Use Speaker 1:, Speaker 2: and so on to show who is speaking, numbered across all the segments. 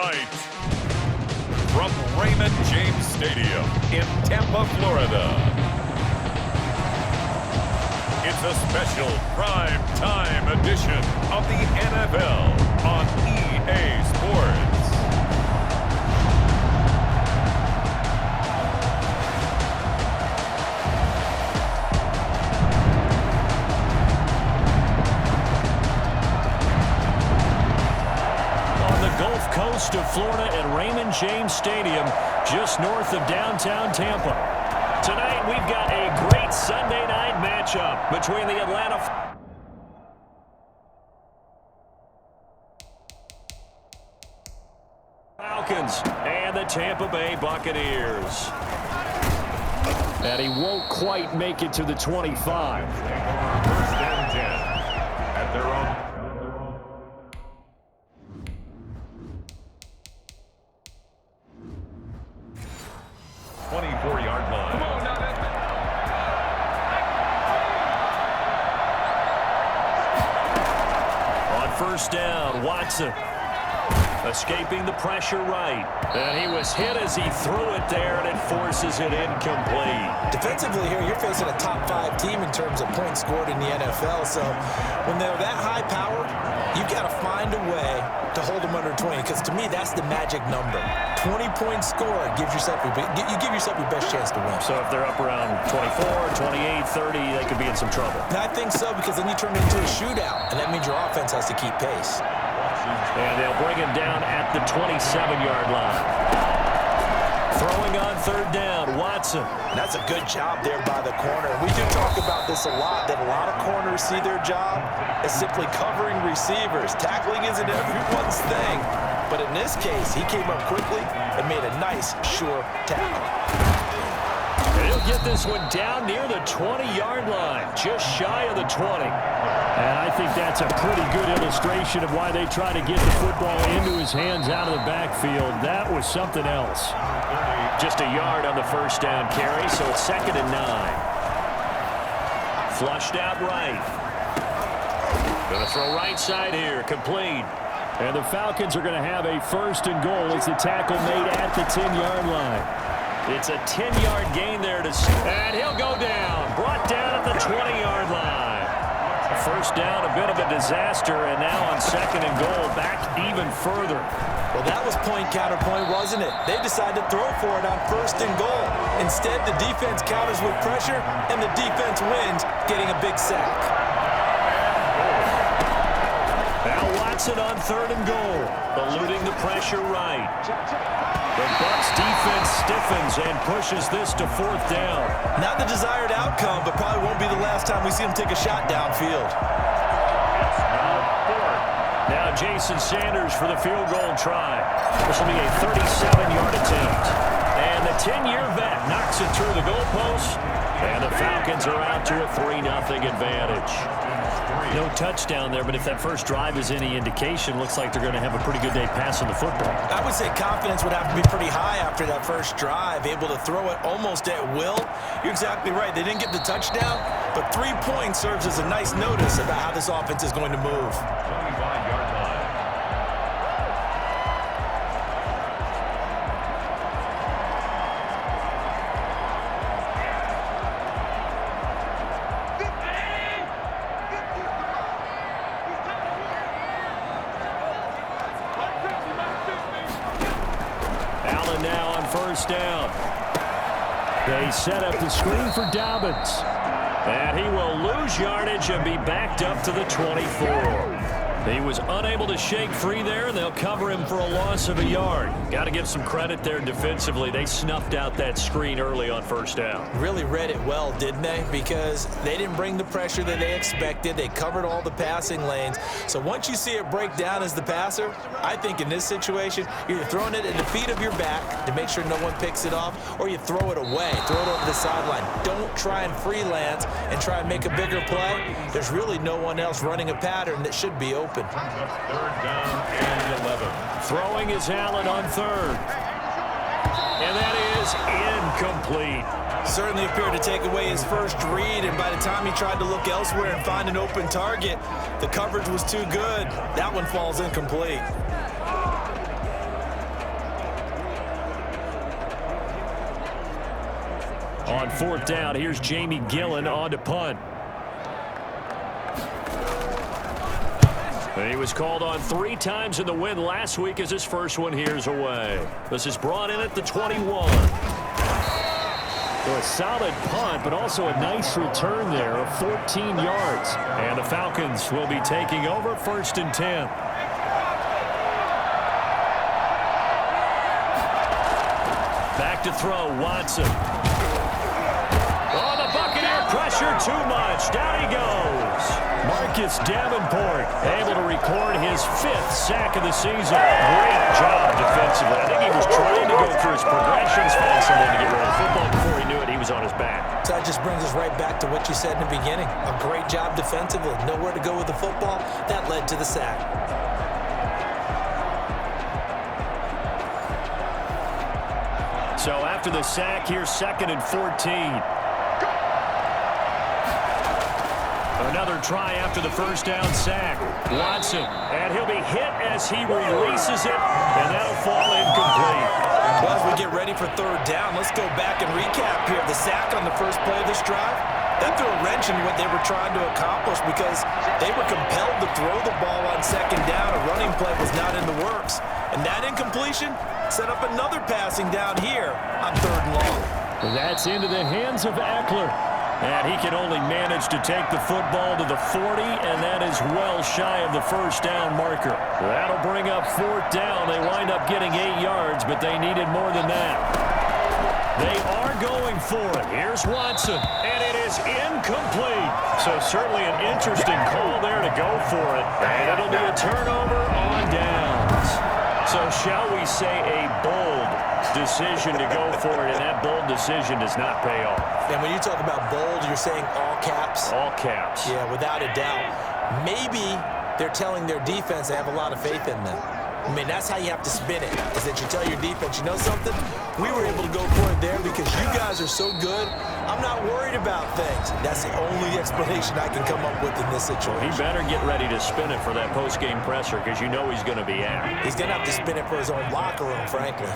Speaker 1: fight. From Raymond James Stadium in Tampa, Florida, it's a special prime time edition of the NFL on EA Sports.
Speaker 2: Gulf Coast of Florida at Raymond James Stadium, just north of downtown Tampa. Tonight, we've got a great Sunday night matchup between the Atlanta Falcons and the Tampa Bay Buccaneers. And he won't quite make it to the 25.
Speaker 1: First and 10 at their own. 24-yard line. Come on,
Speaker 2: on first down, Watson escaping the pressure right. And he was hit as he threw it there, and it forces it incomplete.
Speaker 3: Defensively here, you're facing a top 5 team in terms of points scored in the NFL. So when they're that high powered, you've got to find a way to hold them under 20, because to me, that's the magic number. 20 points scored gives yourself you give yourself your best chance to win.
Speaker 2: So if they're up around 24, 28, 30, they could be in some trouble.
Speaker 3: And I think so, because then you turn it into a shootout, and that means your offense has to keep pace.
Speaker 2: And they'll bring him down at the 27-yard line. Throwing on third down, Watson.
Speaker 3: And that's a good job there by the corner. We do talk about this a lot, that a lot of corners see their job as simply covering receivers. Tackling isn't everyone's thing. But in this case, he came up quickly and made a nice, sure tackle.
Speaker 2: And he'll get this one down near the 20-yard line, just shy of the 20. And I think that's a pretty good illustration of why they try to get the football into his hands out of the backfield. That was something else. Just a yard on the first down carry, so it's 2nd and 9. Flushed out right. Going to throw right side here, complete. And the Falcons are going to have a 1st and goal as the tackle made at the 10-yard line. It's a 10-yard gain there and he'll go down. Brought down at the 20-yard line. First down, a bit of a disaster, and now on 2nd and goal, back even further.
Speaker 3: Well, that was point counterpoint, wasn't it? They decided to throw for it on 1st and goal. Instead, the defense counters with pressure, and the defense wins, getting a big sack.
Speaker 2: Now Watson on 3rd and goal, eluding the pressure right. The Bucs defense stiffens and pushes this to 4th down.
Speaker 3: Not the desired outcome, but probably won't be the last time we see him take a shot downfield.
Speaker 2: Now Jason Sanders for the field goal try. This will be a 37-yard attempt. And the 10-year vet knocks it through the goalpost. And the Falcons are out to a 3-0 advantage. No touchdown there, but if that first drive is any indication, looks like they're going to have a pretty good day passing the football.
Speaker 3: I would say confidence would have to be pretty high after that first drive, able to throw it almost at will. You're exactly right. They didn't get the touchdown, but 3 points serves as a nice notice about how this offense is going to move.
Speaker 1: 25-yard line.
Speaker 2: Now on first down. They set up the screen for Dobbins. And he will lose yardage and be backed up to the 24. He was unable to shake free there, and they'll cover him for a loss of a yard. Got to give some credit there defensively. They snuffed out that screen early on first down.
Speaker 3: Really read it well, didn't they? Because they didn't bring the pressure that they expected. They covered all the passing lanes. So once you see it break down as the passer, I think in this situation, you're throwing it at the feet of your back to make sure no one picks it off, or you throw it away, throw it over the sideline. Don't try and freelance and try and make a bigger play. There's really no one else running a pattern that should be open.
Speaker 1: 3rd down and 11.
Speaker 2: Throwing is Allen on 3rd. And that is incomplete.
Speaker 3: Certainly appeared to take away his first read, and by the time he tried to look elsewhere and find an open target, the coverage was too good. That one falls incomplete.
Speaker 2: On fourth down, here's Jamie Gillen on to punt. He was called on 3 times in the win last week as his first one here's away. This is brought in at the 21. So a solid punt, but also a nice return there of 14 yards. And the Falcons will be taking over 1st and 10. Back to throw, Watson. Oh, the Buccaneer pressure too much. Down he goes. Marcus Davenport able to record his 5th sack of the season. Great job defensively. I think he was trying to go through his progressions, find someone to get rid of the football. Before he knew it, he was on his back.
Speaker 3: So that just brings us right back to what you said in the beginning. A great job defensively. Nowhere to go with the football. That led to the sack.
Speaker 2: So after the sack, here's 2nd and 14. Another try after the first down sack. Watson, and he'll be hit as he releases it, and that'll fall incomplete.
Speaker 3: Well, as we get ready for 3rd down, let's go back and recap here. The sack on the first play of this drive, that threw a wrench in what they were trying to accomplish because they were compelled to throw the ball on 2nd down. A running play was not in the works. And that incompletion set up another passing down here on 3rd and long.
Speaker 2: And that's into the hands of Eckler. And he can only manage to take the football to the 40, and that is well shy of the first down marker. That'll bring up 4th down. They wind up getting 8 yards, but they needed more than that. They are going for it. Here's Watson, and it is incomplete. So certainly an interesting call there to go for it. And it'll be a turnover on downs. So shall we say a bold decision to go for it, and that bold decision does not pay off.
Speaker 3: And when you talk about bold, you're saying all caps?
Speaker 2: All caps.
Speaker 3: Yeah, without a doubt. Maybe they're telling their defense they have a lot of faith in them. I mean, that's how you have to spin it, is that you tell your defense, you know something? We were able to go for it there because you guys are so good. I'm not worried about things. That's the only explanation I can come up with in this situation.
Speaker 2: He better get ready to spin it for that post-game presser because you know he's going to be at.
Speaker 3: He's going to have to spin it for his own locker room, frankly.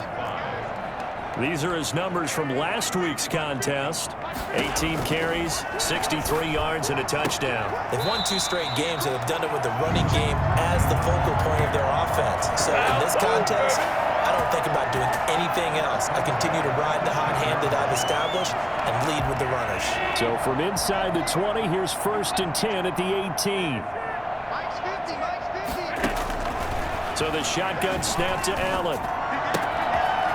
Speaker 2: These are his numbers from last week's contest. 18 carries, 63 yards, and a touchdown.
Speaker 3: They've won 2 straight games and have done it with the running game as the focal point of their offense. So in this contest, I don't think about doing anything else. I continue to ride the hot hand that I've established and lead with the runners.
Speaker 2: So from inside the 20, here's 1st and 10 at the 18. So the shotgun snap to Allen.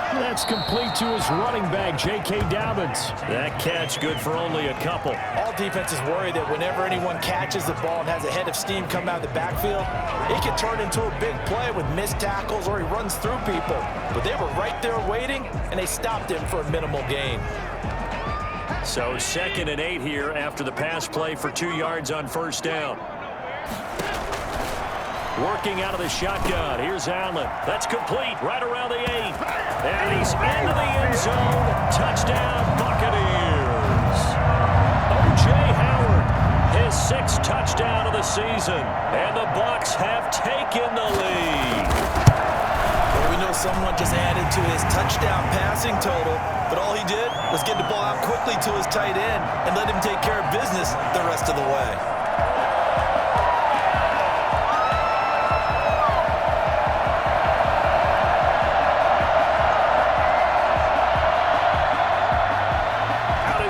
Speaker 2: That's complete to his running back, J.K. Dobbins. That catch good for only a couple.
Speaker 3: All defenses worry that whenever anyone catches the ball and has a head of steam come out of the backfield, it can turn into a big play with missed tackles or he runs through people. But they were right there waiting, and they stopped him for a minimal gain.
Speaker 2: So 2nd and 8 here after the pass play for 2 yards on 1st down. Working out of the shotgun. Here's Allen. That's complete right around the 8. And he's into the end zone. Touchdown, Buccaneers. O.J. Howard, his 6th touchdown of the season. And the Bucs have taken the lead.
Speaker 3: Well, we know someone just added to his touchdown passing total, but all he did was get the ball out quickly to his tight end and let him take care of business the rest of the way.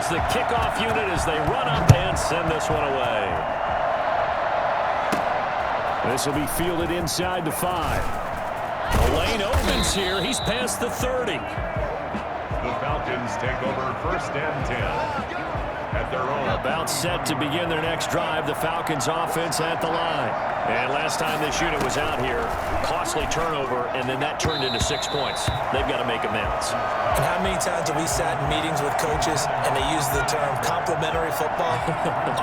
Speaker 2: The kickoff unit as they run up and send this one away. This will be fielded inside the 5. The lane opens here. He's past the 30.
Speaker 1: The Falcons take over 1st and 10 at their own.
Speaker 2: About set to begin their next drive. The Falcons offense at the line. And last time this unit was out here, costly turnover, and then that turned into 6 points. They've got to make amends.
Speaker 3: And how many times have we sat in meetings with coaches and they use the term complementary football?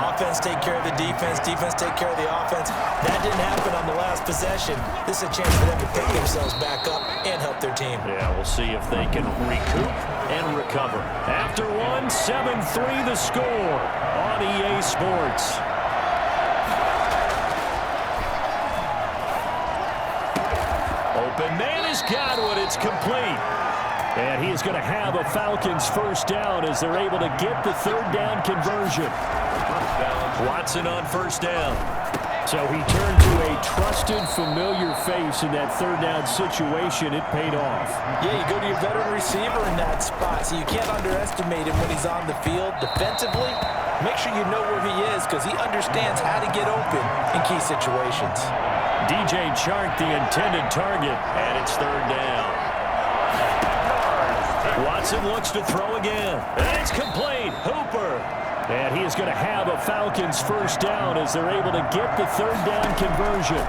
Speaker 3: Offense take care of the defense, defense take care of the offense. That didn't happen on the last possession. This is a chance for them to pick themselves back up and help their team.
Speaker 2: Yeah, we'll see if they can recoup and recover. After one, 7-3 the score on EA Sports. Open man is Godwin. It's complete. And he is going to have a Falcons first down as they're able to get the third down conversion. Watson on first down. So he turned to a trusted, familiar face in that third down situation. It paid off.
Speaker 3: Yeah, you go to your veteran receiver in that spot, so you can't underestimate him when he's on the field. Defensively, make sure you know where he is because he understands how to get open in key situations.
Speaker 2: DJ Chark, the intended target, and it's third down. Watson looks to throw again. And it's complete. Hooper. And he is going to have a Falcons first down as they're able to get the third down conversion.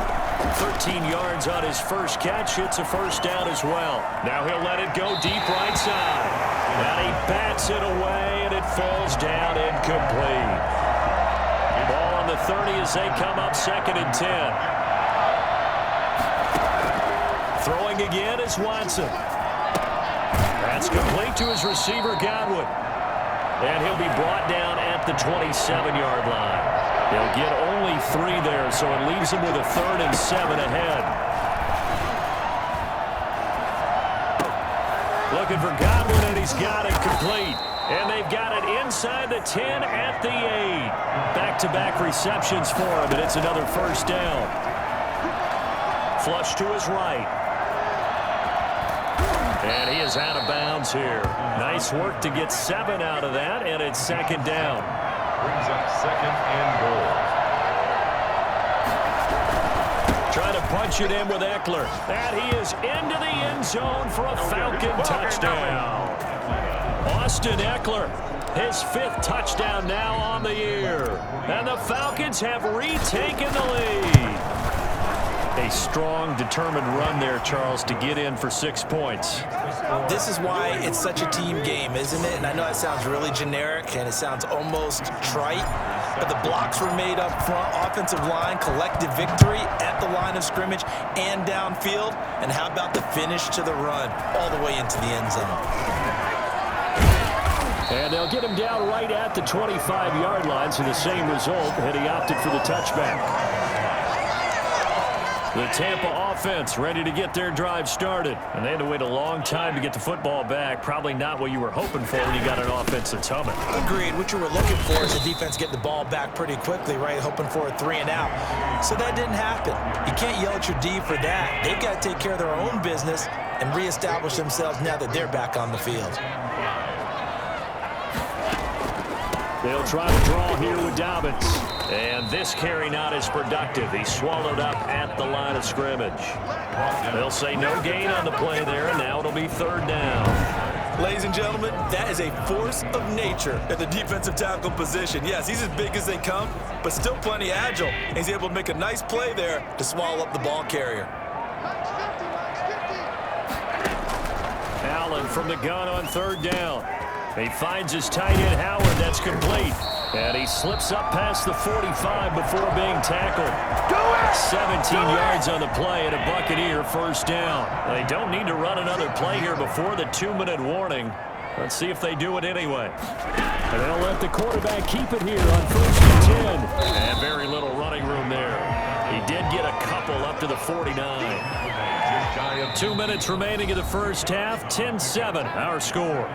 Speaker 2: 13 yards on his first catch. It's a first down as well. Now he'll let it go deep right side. And he bats it away, and it falls down incomplete. Ball on the 30 as they come up 2nd and 10. Throwing again is Watson. That's complete to his receiver, Godwin. And he'll be brought down at the 27-yard line. He'll get only 3 there, so it leaves him with a 3rd and 7 ahead. Looking for Godwin, and he's got it complete. And they've got it inside the 10 at the 8. Back-to-back receptions for him, and it's another first down. Flush to his right. And he is out of bounds here. Nice work to get 7 out of that, and it's 2nd down.
Speaker 1: Brings up 2nd and goal.
Speaker 2: Trying to punch it in with Eckler. And he is into the end zone for a Falcon touchdown. Austin Eckler, his 5th touchdown now on the year. And the Falcons have retaken the lead. A strong, determined run there, Charles, to get in for 6 points.
Speaker 3: This is why it's such a team game, isn't it? And I know that sounds really generic, and it sounds almost trite, but the blocks were made up front, offensive line, collective victory at the line of scrimmage and downfield. And how about the finish to the run all the way into the end zone?
Speaker 2: And they'll get him down right at the 25-yard line, so the same result, and he opted for the touchback. The Tampa offense ready to get their drive started. And they had to wait a long time to get the football back. Probably not what you were hoping for when you got an offense that's humming.
Speaker 3: Agreed. What you were looking for is the defense getting the ball back pretty quickly, right? Hoping for a 3 and out. So that didn't happen. You can't yell at your D for that. They've got to take care of their own business and reestablish themselves now that they're back on the field.
Speaker 2: They'll try to draw here with Dobbins. And this carry not as productive. He's swallowed up at the line of scrimmage. They'll say no gain on the play there, and now it'll be 3rd down.
Speaker 3: Ladies and gentlemen, that is a force of nature at the defensive tackle position. Yes, he's as big as they come, but still plenty agile. He's able to make a nice play there to swallow up the ball carrier.
Speaker 2: Allen from the gun on 3rd down. He finds his tight end, Howard. That's complete. And he slips up past the 45 before being tackled. 17 yards on the play and a Buccaneer first down. They don't need to run another play here before the 2-minute warning. Let's see if they do it anyway. And they'll let the quarterback keep it here on 1st and 10. And very little running room there. He did get a couple up to the 49. 2 minutes remaining in the first half. 10-7, our score.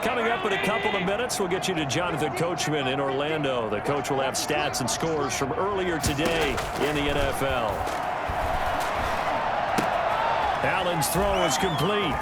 Speaker 2: Coming up in a couple of minutes, we'll get you to Jonathan Coachman in Orlando. The coach will have stats and scores from earlier today in the NFL. Allen's throw is complete.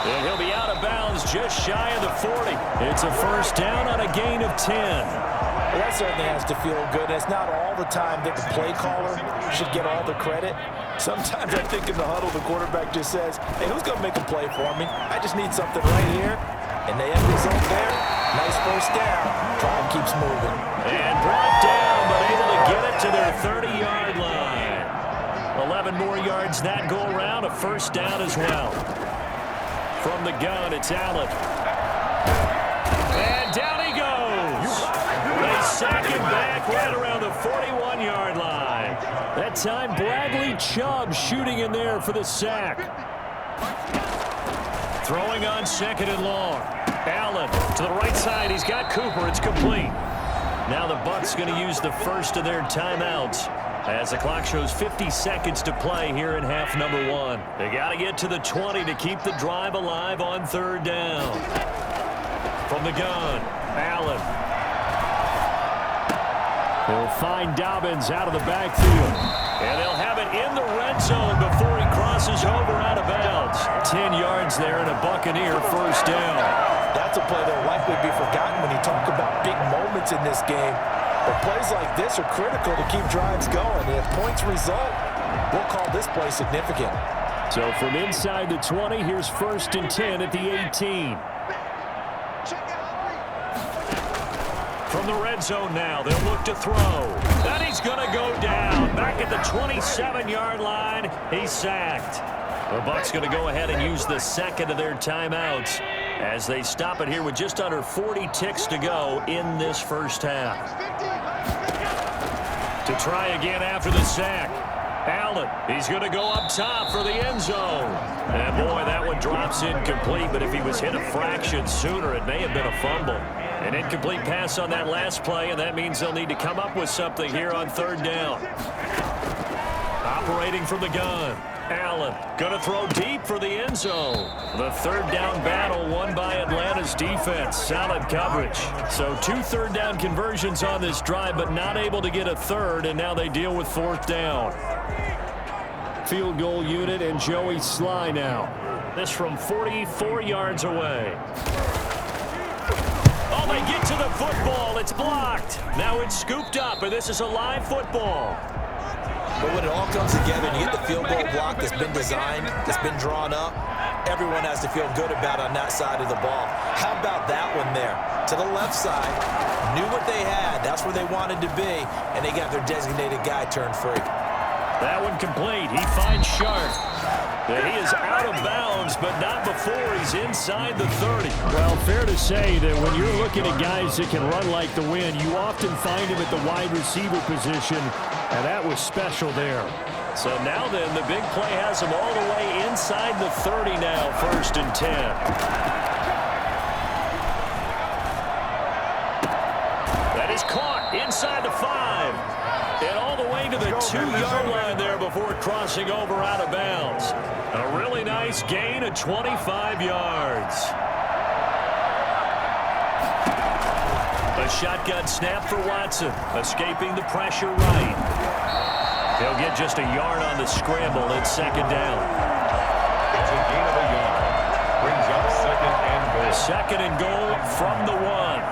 Speaker 2: And he'll be out of bounds just shy of the 40. It's a first down on a gain of 10.
Speaker 3: Well, that certainly has to feel good. It's not all the time that the play caller should get all the credit. Sometimes I think in the huddle, the quarterback just says, hey, who's going to make a play for me? I just need something right here. And they end result there. Nice first down. Drive keeps moving.
Speaker 2: And brought down, but able to get it to their 30-yard line. 11 more yards that go around. A first down as well. From the gun, it's Allen. And down he goes. They sack him back right around the 41-yard line. That time, Bradley Chubb shooting in there for the sack. Throwing on 2nd and long. Allen to the right side. He's got Cooper. It's complete. Now the Bucs going to use the first of their timeouts as the clock shows 50 seconds to play here in half number 1. They got to get to the 20 to keep the drive alive on third down. From the gun, Allen. They'll find Dobbins out of the backfield. And they'll have it in the red zone before he crosses over out of bounds. 10 yards there and a Buccaneer first down.
Speaker 3: That's a play that'll likely be forgotten when you talk about big moments in this game. But plays like this are critical to keep drives going. And if points result, we'll call this play significant.
Speaker 2: So from inside the 20, here's 1st and 10 at the 18. From the red zone now, they'll look to throw. And he's going to go down. Back at the 27-yard line, he's sacked. The Bucs going to go ahead and use the second of their timeouts as they stop it here with just under 40 ticks to go in this first half. To try again after the sack. Allen, he's going to go up top for the end zone. And boy, that one drops incomplete, but if he was hit a fraction sooner, it may have been a fumble. An incomplete pass on that last play, and that means they'll need to come up with something here on third down. Operating from the gun. Allen going to throw deep for the end zone. The third down battle won by Atlanta's defense. Solid coverage. So 2 third down conversions on this drive, but not able to get a third, and now they deal with fourth down. Field goal unit and Joey Sly now. This from 44 yards away. Oh, they get to the football. It's blocked. Now it's scooped up, and this is a live football.
Speaker 3: But when it all comes together and you get the field goal block that's been designed, that's been drawn up, everyone has to feel good about on that side of the ball. How about that one there? To the left side, knew what they had. That's where they wanted to be, and they got their designated guy turned free.
Speaker 2: That one complete. He finds Sharp. He is out of bounds, but not before he's inside the 30. Well, fair to say that when you're looking at guys that can run like the wind, you often find him at the wide receiver position, and that was special there. So now then, the big play has him all the way inside the 30 now, 1st and 10. That is caught inside the 5. And all the way to the 2-yard line there before crossing over out of bounds. A really nice gain of 25 yards. A shotgun snap for Watson, escaping the pressure right. He'll get just a yard on the scramble. It's second down.
Speaker 1: It's a gain of a yard. Brings up 2nd and goal.
Speaker 2: 2nd and goal from the 1.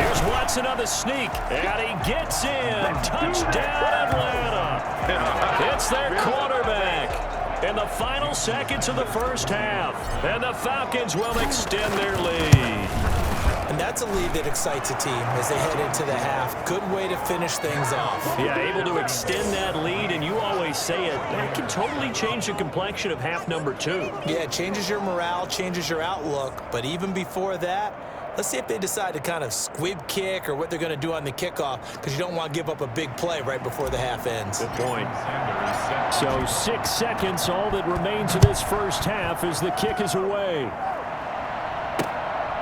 Speaker 2: Here's Watson on the sneak, and he gets in. Touchdown, Atlanta. It's their quarterback in the final seconds of the first half. And the Falcons will extend their lead.
Speaker 3: And that's a lead that excites a team as they head into the half. Good way to finish things off.
Speaker 2: Yeah, able to extend that lead, and you always say it, that can totally change the complexion of half number 2.
Speaker 3: Yeah, it changes your morale, changes your outlook. But even before that, let's see if they decide to kind of squib kick or what they're going to do on the kickoff, because you don't want to give up a big play right before the half ends.
Speaker 2: Good point. So 6 seconds, all that remains of this first half as the kick is away.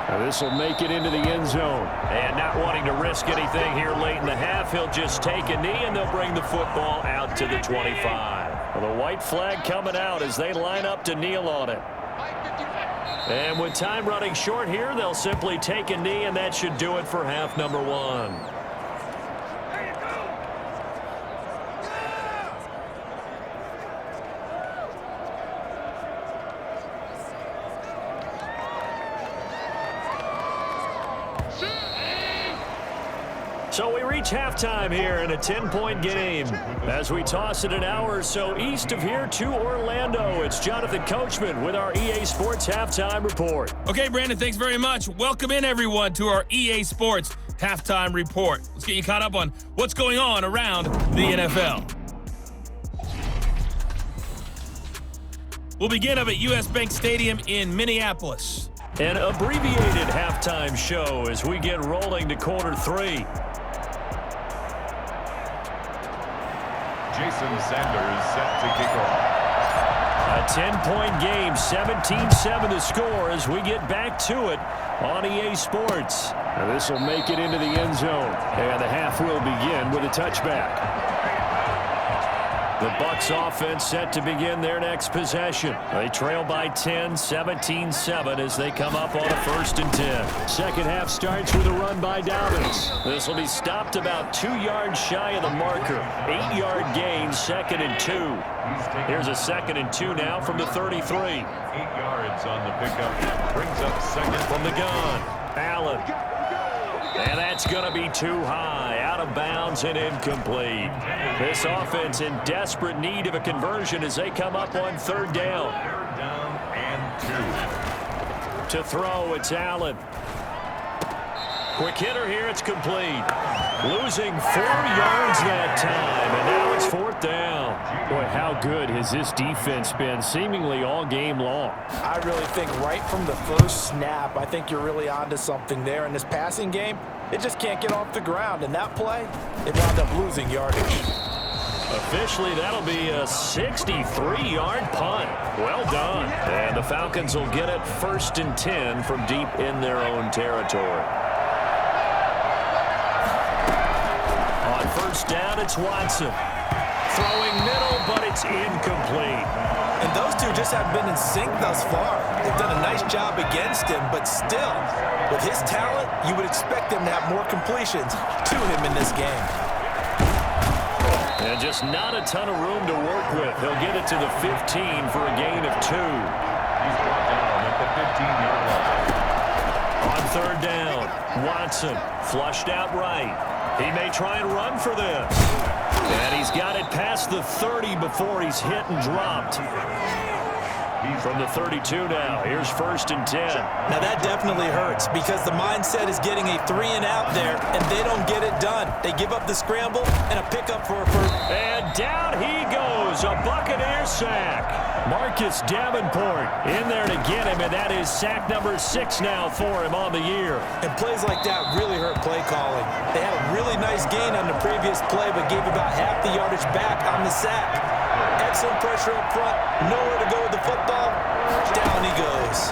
Speaker 2: Now this will make it into the end zone. And not wanting to risk anything here late in the half, he'll just take a knee and they'll bring the football out to the 25. Well, the white flag coming out as they line up to kneel on it. And with time running short here, they'll simply take a knee, and that should do it for half number 1. So we reach halftime here in a 10-point game. As we toss it an hour or so east of here to Orlando, it's Jonathan Coachman with our EA Sports Halftime Report.
Speaker 4: Okay, Brandon, thanks very much. Welcome in, everyone, to our EA Sports Halftime Report. Let's get you caught up on what's going on around the NFL. We'll begin up at US Bank Stadium in Minneapolis.
Speaker 2: An abbreviated halftime show as we get rolling to quarter 3.
Speaker 1: Jason Sanders set to kick off.
Speaker 2: A 10-point game, 17-7 the score as we get back to it on EA Sports. Now this will make it into the end zone, and the half will begin with a touchback. The Bucs offense set to begin their next possession. They trail by 10, 17-7 as they come up on a 1st and 10. Second half starts with a run by Dobbins. This will be stopped about 2 yards shy of the marker. 8-yard gain, 2nd and 2. Here's a 2nd and 2 now from the 33.
Speaker 1: 8 yards on the pickup. Brings up 2nd
Speaker 2: from the gun. Allen. And that's going to be too high, out of bounds and incomplete. This offense in desperate need of a conversion as they come up on 3rd down.
Speaker 1: 3rd down and 2.
Speaker 2: To throw, it's Allen. Quick hitter here, it's complete. Losing 4 yards that time, and now it's 4th down. Boy, how good has this defense been seemingly all game long?
Speaker 3: I really think right from the first snap, I think you're really onto something there. In this passing game, it just can't get off the ground. And that play, it wound up losing yardage.
Speaker 2: Officially, that'll be a 63-yard punt. Well done. And the Falcons will get it 1st and 10 from deep in their own territory. On 1st down, it's Watson. Throwing middle, but it's incomplete.
Speaker 3: And those two just haven't been in sync thus far. They've done a nice job against him, but still, with his talent, you would expect him to have more completions to him in this game.
Speaker 2: And just not a ton of room to work with. He'll get it to the 15 for a gain of 2.
Speaker 1: He's brought down at the 15-yard line.
Speaker 2: On 3rd down, Watson flushed out right. He may try and run for this. And he's got it past the 30 before he's hit and dropped. From the 32 now, here's 1st and 10.
Speaker 3: Now that definitely hurts because the mindset is getting a 3 and out there, and they don't get it done. They give up the scramble and a pickup for a first.
Speaker 2: And down he goes, a Buccaneer sack. Marcus Davenport in there to get him, and that is sack number 6 now for him on the year.
Speaker 3: And plays like that really hurt play calling. They had a really nice gain on the previous play, but gave about half the yardage back on the sack. Excellent pressure up front, nowhere to go with the football. Down he goes.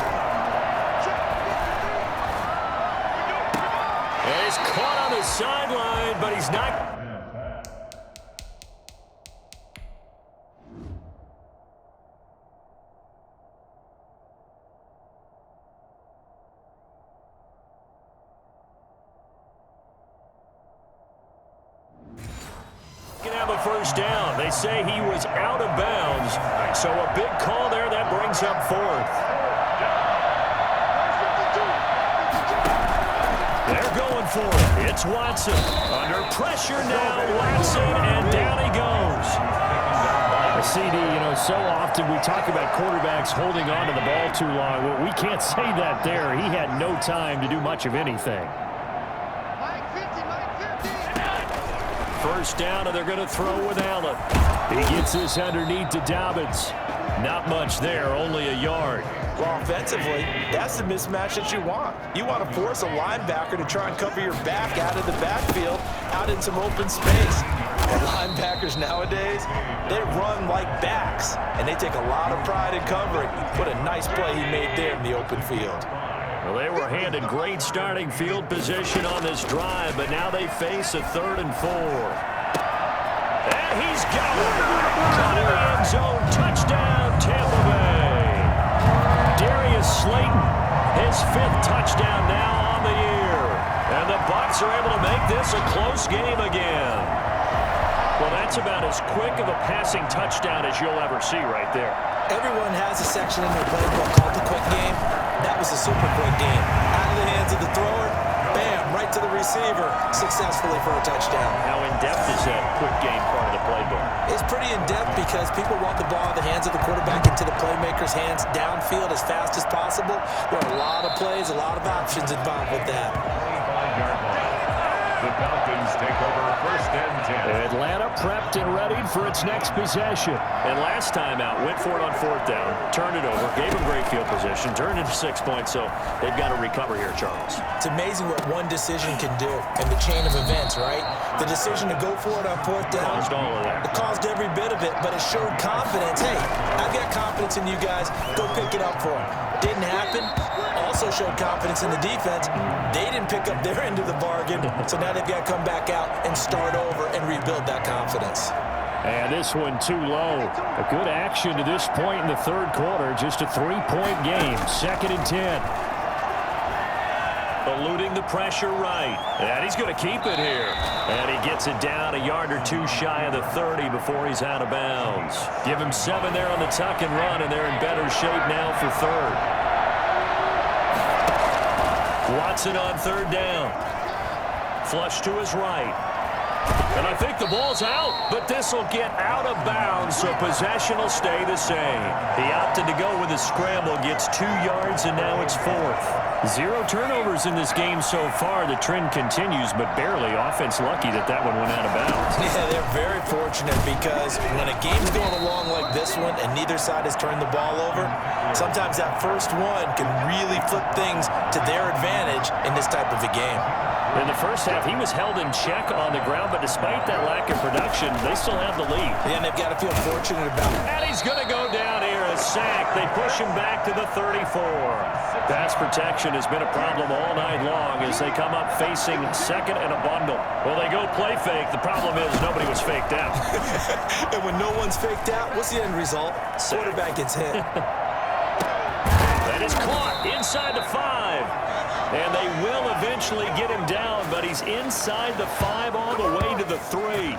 Speaker 2: And he's caught on the sideline, but he's not. A 1st down. They say he was out of bounds, so a big call there that brings up 4th. They're going for it. It's Watson. Under pressure now, Watson, and down he goes. CD, so often we talk about quarterbacks holding on to the ball too long. Well, we can't say that there. He had no time to do much of anything. 1st down, and they're going to throw with Allen. He gets this underneath to Dobbins. Not much there, only a yard.
Speaker 3: Well, offensively, that's the mismatch that you want. You want to force a linebacker to try and cover your back out of the backfield, out in some open space. And linebackers nowadays, they run like backs, and they take a lot of pride in covering. What a nice play he made there in the open field.
Speaker 2: Well, they were handed great starting field position on this drive, but now they face a 3rd and 4. And he's got it. Caught in the end zone. Touchdown, Tampa Bay. Darius Slayton, his 5th touchdown now on the year. And the Bucs are able to make this a close game again. Well, that's about as quick of a passing touchdown as you'll ever see right there.
Speaker 3: Everyone has a section in their playbook called the quick game. That was a super quick game. Out of the hands of the thrower, bam, right to the receiver, successfully for a touchdown.
Speaker 2: How in-depth is that quick game part of the playbook?
Speaker 3: It's pretty in-depth because people want the ball in the hands of the quarterback into the playmaker's hands downfield as fast as possible. There are a lot of plays, a lot of options involved with that.
Speaker 1: The Falcons take over 1st and 10.
Speaker 2: Atlanta prepped and ready for its next possession.
Speaker 5: And last time out, went for it on 4th down, turned it over, gave them great field position, turned into 6 points, so they've got to recover here, Charles.
Speaker 3: It's amazing what one decision can do in the chain of events, right? The decision to go for it on 4th down.
Speaker 5: Caused all of that.
Speaker 3: It caused every bit of it, but it showed confidence. Hey, I've got confidence in you guys. Go pick it up for them. Didn't happen. Also showed confidence in the defense. They didn't pick up their end of the bargain, so now they've got to come back out and start over and rebuild that confidence.
Speaker 2: And this one too low. A good action to this point in the 3rd quarter. Just a 3-point game. 2nd and 10.
Speaker 5: Eluding the pressure right. And he's going to keep it here. And he gets it down a yard or 2 shy of the 30 before he's out of bounds. Give him 7 there on the tuck and run, and they're in better shape now for 3rd. Watson on 3rd down. Flush to his right. And I think the ball's out, but this will get out of bounds, so possession will stay the same. He opted to go with a scramble, gets 2 yards, and now it's 4th.
Speaker 2: 0 turnovers in this game so far. The trend continues, but barely. Offense lucky that one went out of bounds.
Speaker 3: Yeah, they're very fortunate because when a game's going along like this one and neither side has turned the ball over, sometimes that first one can really flip things to their advantage in this type of a game.
Speaker 2: In the first half, he was held in check on the ground, but despite that lack of production, they still have the lead.
Speaker 3: Yeah, and they've got to feel fortunate about it.
Speaker 5: And he's going to go down here, a sack. They push him back to the 34.
Speaker 2: Pass protection has been a problem all night long as they come up facing 2nd and a bundle.
Speaker 5: Well, they go play fake. The problem is nobody was faked out.
Speaker 3: And when no one's faked out, what's the end result? Quarterback gets hit.
Speaker 5: That is caught inside the 5. And they will eventually get him down, but he's inside the 5 all the way to the 3.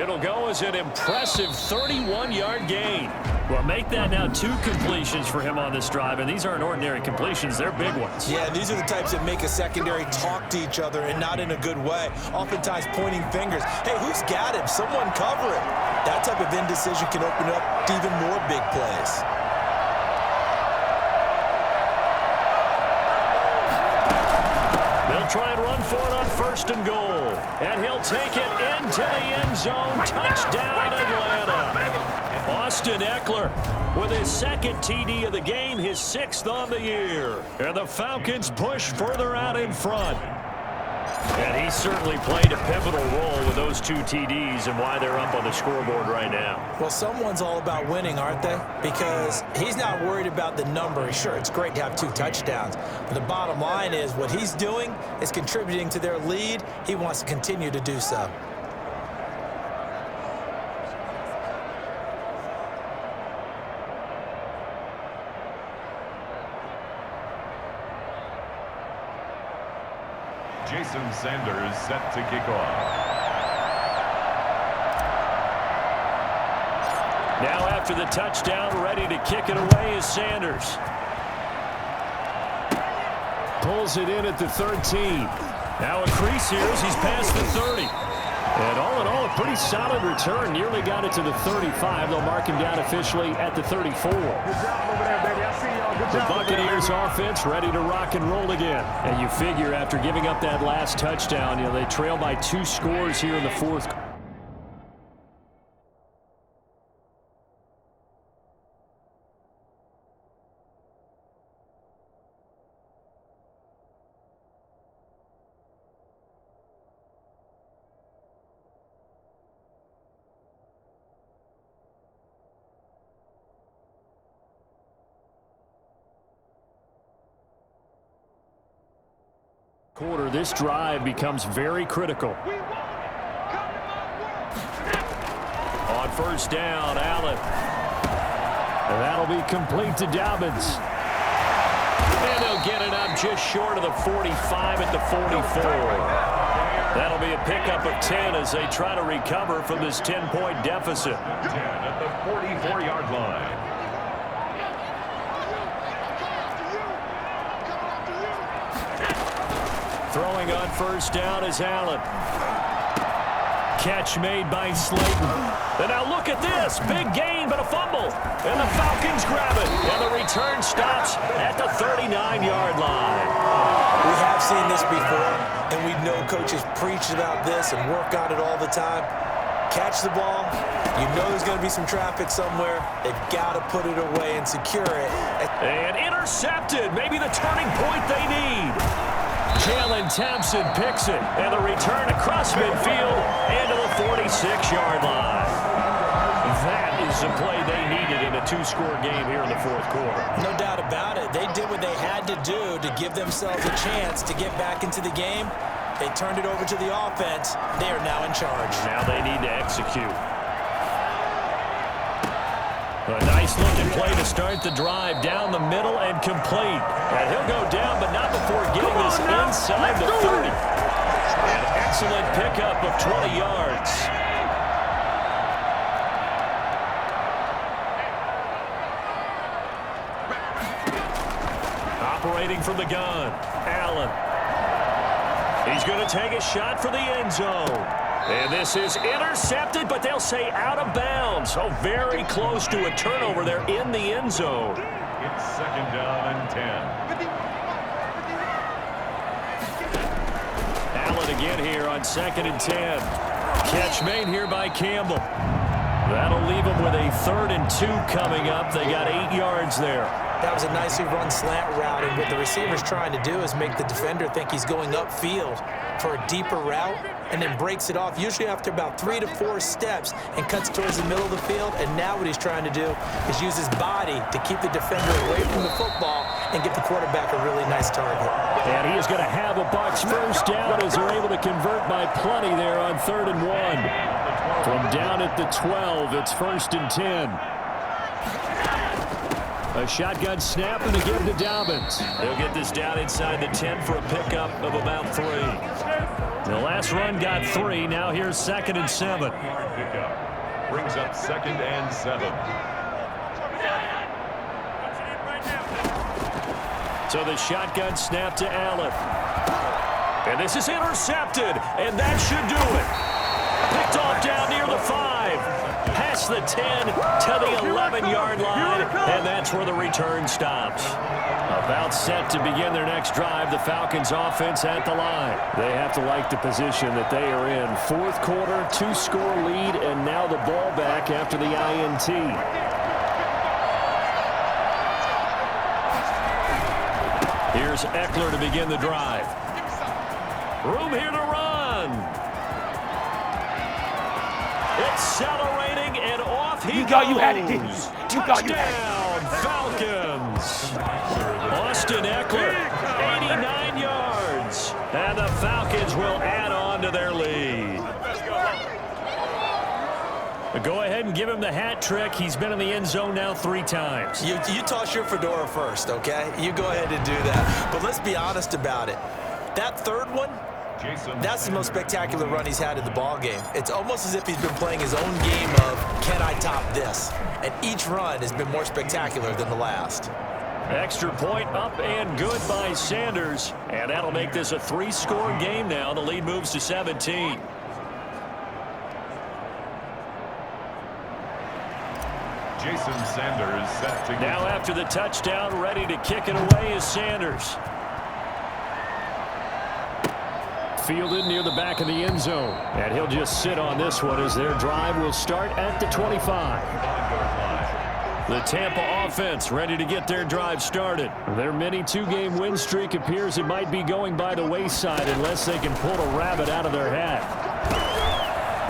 Speaker 5: It'll go as an impressive 31-yard gain.
Speaker 2: Well, make that now 2 completions for him on this drive, and these aren't ordinary completions. They're big ones.
Speaker 3: Yeah, these are the types that make a secondary talk to each other and not in a good way. Oftentimes pointing fingers. Hey, who's got him? Someone cover it. That type of indecision can open up to even more big plays.
Speaker 5: Try and run for it on 1st and goal. And he'll take it into the end zone. Touchdown, Atlanta. Austin Eckler with his 2nd TD of the game, his 6th on the year. And the Falcons push further out in front. And he certainly played a pivotal role with those 2 TDs and why they're up on the scoreboard right now.
Speaker 3: Well, someone's all about winning, aren't they? Because he's not worried about the number. Sure, it's great to have 2 touchdowns. But the bottom line is what he's doing is contributing to their lead. He wants to continue to do so.
Speaker 1: Jason Sanders set to kick off.
Speaker 5: Now after the touchdown, ready to kick it away is Sanders.
Speaker 2: Pulls it in at the 13.
Speaker 5: Now a crease here as he's past the 30.
Speaker 2: And all in all, a pretty solid return. Nearly got it to the 35. They'll mark him down officially at the 34. The Buccaneers offense ready to rock and roll again. And you figure after giving up that last touchdown, they trail by 2 scores here in the 4th. Quarter, this drive becomes very critical.
Speaker 5: On 1st down, Allen.
Speaker 2: And that'll be complete to Dobbins.
Speaker 5: And they'll get it up just short of the 45 at the 44. That'll be a pickup of 10 as they try to recover from this 10-point deficit.
Speaker 1: 10 at the 44-yard line.
Speaker 5: Throwing on 1st down is Allen. Catch made by Slayton. And now look at this. Big gain, but a fumble. And the Falcons grab it. And the return stops at the 39-yard line.
Speaker 3: We have seen this before. and we know coaches preach about this and work on it all the time. Catch the ball, you know there's going to be some traffic somewhere. They've got to put it away and secure it.
Speaker 5: And intercepted, maybe the turning point they need. Jalen Thompson picks it, and the return across midfield into the 46-yard line. That is the play they needed in a two-score game here in the fourth quarter.
Speaker 3: No doubt about it. They did what they had to do to give themselves a chance to get back into the game. They turned it over to the offense. They are now in charge.
Speaker 5: Now they need to execute. A nice-looking play to start the drive down the middle and complete. And he'll go down, but not before getting this inside the 30. An excellent pickup of 20 yards. Operating from the gun, Allen. He's going to take a shot for the end zone. And this is intercepted, but they'll say out of bounds. Oh, very close to a turnover there in the end zone.
Speaker 1: It's second down and 10.
Speaker 5: Allen again here on 2nd and 10. Catch made here by Campbell. That'll leave them with a 3rd and 2 coming up. They got 8 yards there.
Speaker 3: That was a nicely run slant route, and what the receiver's trying to do is make the defender think he's going upfield for a deeper route, and then breaks it off, usually after about 3 to 4 steps, and cuts towards the middle of the field. And now what he's trying to do is use his body to keep the defender away from the football and get the quarterback a really nice target.
Speaker 5: And he is going to have a Bucs first down as they're able to convert by plenty there on 3rd and 1. From down at the 12, it's 1st and 10. A shotgun snap and a give to Dobbins. They'll get this down inside the 10 for a pickup of about 3. The last run got 3. Now here's 2nd and 7.
Speaker 1: Pickup brings up 2nd and 7.
Speaker 5: So the shotgun snap to Allen. And this is intercepted, and that should do it. Picked off down near the 5. Past the 10 to the 11-yard line, and that's where the return stops. About set to begin their next drive, the Falcons offense at the line. They have to like the position that they are in. Fourth quarter, 2-score lead, and now the ball back after the INT. Here's Eckler to begin the drive. Room here to run. Accelerating and off he goes.
Speaker 6: You had it, didn't you? You got you
Speaker 5: Touchdown, Falcons. Austin Eckler, 89 yards. And the Falcons will add on to their lead. Go ahead and give him the hat trick. He's been in the end zone now 3 times.
Speaker 3: You toss your fedora first, okay? You go ahead and do that. But let's be honest about it. That 3rd one, that's the most spectacular run he's had in the ball game. It's almost as if he's been playing his own game of, can I top this? And each run has been more spectacular than the last.
Speaker 5: Extra point up and good by Sanders. And that'll make this a 3-score game now. The lead moves to 17.
Speaker 1: Jason Sanders set to
Speaker 5: Now after the touchdown, ready to kick it away is Sanders. Fielded near the back of the end zone. And he'll just sit on this one as their drive will start at the 25. The Tampa offense ready to get their drive started. Their mini 2-game win streak appears it might be going by the wayside unless they can pull a rabbit out of their hat.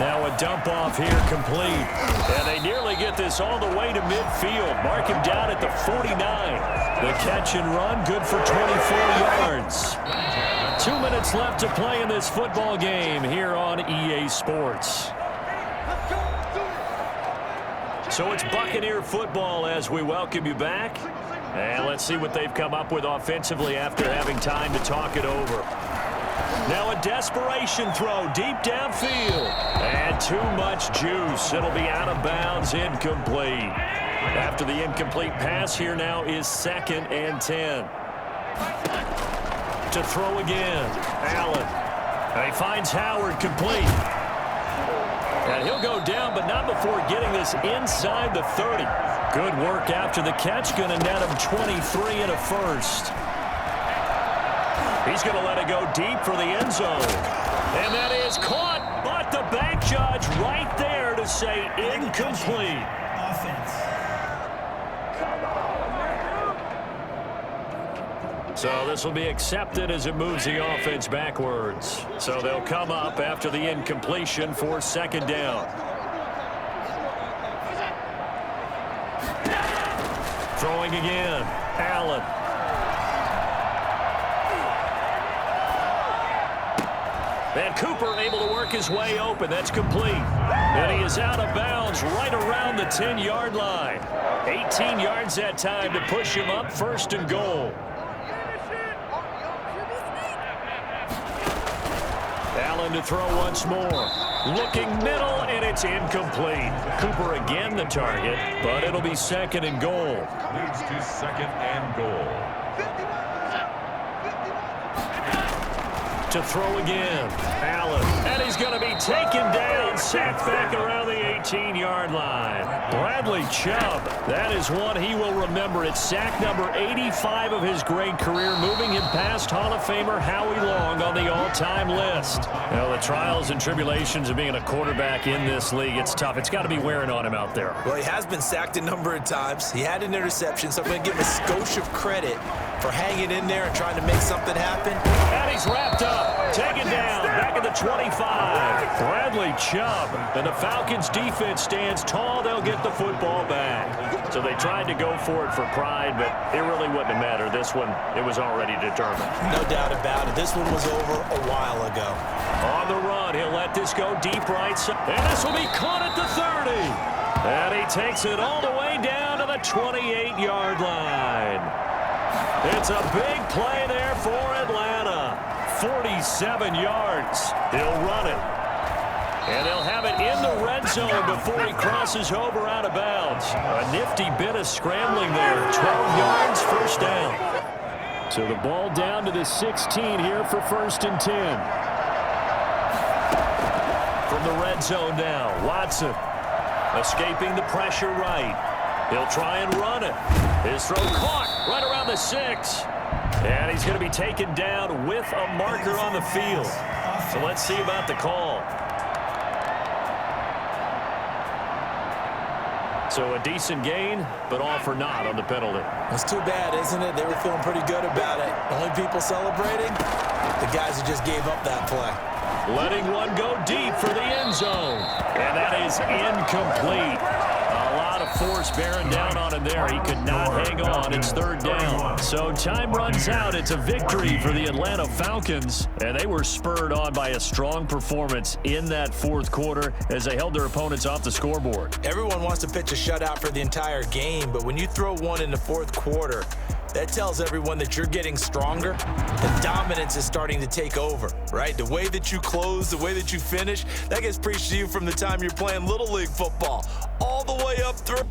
Speaker 5: Now a dump off here complete. And they nearly get this all the way to midfield. Mark him down at the 49. The catch and run good for 24 yards. 2 minutes left to play in this football game here on EA Sports. So it's Buccaneer football as we welcome you back. And let's see what they've come up with offensively after having time to talk it over. Now a desperation throw deep downfield. And too much juice. It'll be out of bounds, incomplete. After the incomplete pass, here now is 2nd and 10. To throw again. Allen. He finds Howard complete. And he'll go down, but not before getting this inside the 30. Good work after the catch. Going to net him 23 and a first. He's going to let it go deep for the end zone. And that is caught, but the back judge right there to say incomplete. So this will be accepted as it moves the offense backwards. So they'll come up after the incompletion for second down. Throwing again, Allen. And Cooper able to work his way open. That's complete. And he is out of bounds right around the 10-yard line. 18 yards that time to push him up, first and goal. Allen to throw once more. Looking middle, and it's incomplete. Cooper again the target, but it'll be second and goal.
Speaker 1: Leads to second and goal.
Speaker 5: To throw again, Allen. And he's going to be taken down, sacked back around the 18-yard line. Bradley Chubb, that is one he will remember. It's sack number 85 of his great career, moving him past Hall of Famer Howie Long on the all-time list. You know, the trials and tribulations of being a quarterback in this league, it's tough. It's got to be wearing on him out there.
Speaker 3: Well, he has been sacked a number of times. He had an interception, so I'm going to give him a skosh of credit for hanging in there and trying to make something happen.
Speaker 5: And he's wrapped up. Taken down, back at the 25. Bradley Chubb. And the Falcons defense stands tall. They'll get the football back. So they tried to go for it for pride, but it really wouldn't have mattered. This one, it was already determined.
Speaker 3: No doubt about it. This one was over a while ago.
Speaker 5: On the run, he'll let this go deep right side. And this will be caught at the 30. And he takes it all the way down to the 28-yard line. It's a big play there for Atlanta. 47 yards. He'll run it. And they'll have it in the red zone before he crosses over out of bounds. A nifty bit of scrambling there. 12 yards, first down. So the ball down to the 16 here for first and 10. From the red zone now, Watson escaping the pressure right. He'll try and run it. His throw caught right around the 6. And he's going to be taken down with a marker on the field. So let's see about the call. So a decent gain, but all for naught on the penalty.
Speaker 3: It's too bad, isn't it? They were feeling pretty good about it. Only people celebrating? The guys who just gave up that play.
Speaker 5: Letting one go deep for the end zone. And that is incomplete. A lot of force bearing down on him there. He could not hang on. It's third down. So time runs out. It's a victory for the Atlanta Falcons. And they were spurred on by a strong performance in that fourth quarter as they held their opponents off the scoreboard.
Speaker 3: Everyone wants to pitch a shutout for the entire game, but when you throw one in the fourth quarter, that tells everyone that you're getting stronger. The dominance is starting to take over, right? The way that you close, the way that you finish, that gets preached to you from the time you're playing Little League football all the way up through.